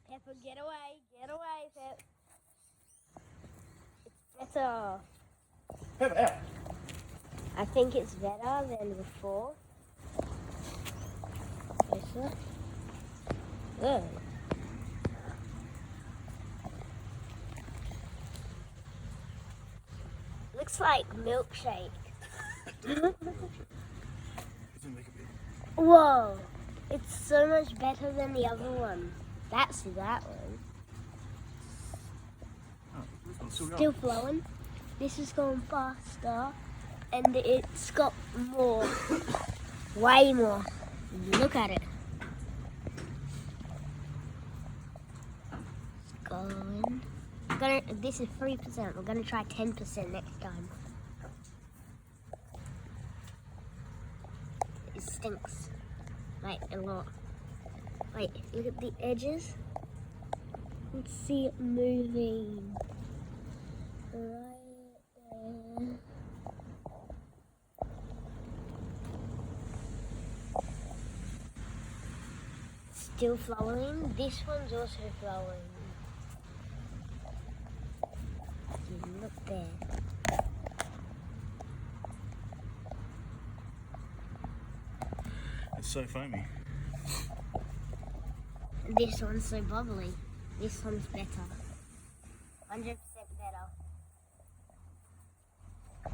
Pepper, get away, Pep. It's better. Pepper, out. I think it's better than before. Closer. Good. Looks like milkshake. Doesn't make a bit. Whoa! It's so much better than the other one. That's that one. Oh, this one's still Still going. flowing. This is going faster, and it's got more, way more. Look at it. It's going. This is 3%. We're gonna try 10% next time. It stinks, like a lot. Wait, look at the edges. Let's see it moving. Right there. Still flowing. This one's also flowing. Look there. It's so foamy. This one's so bubbly. This one's better. 100%.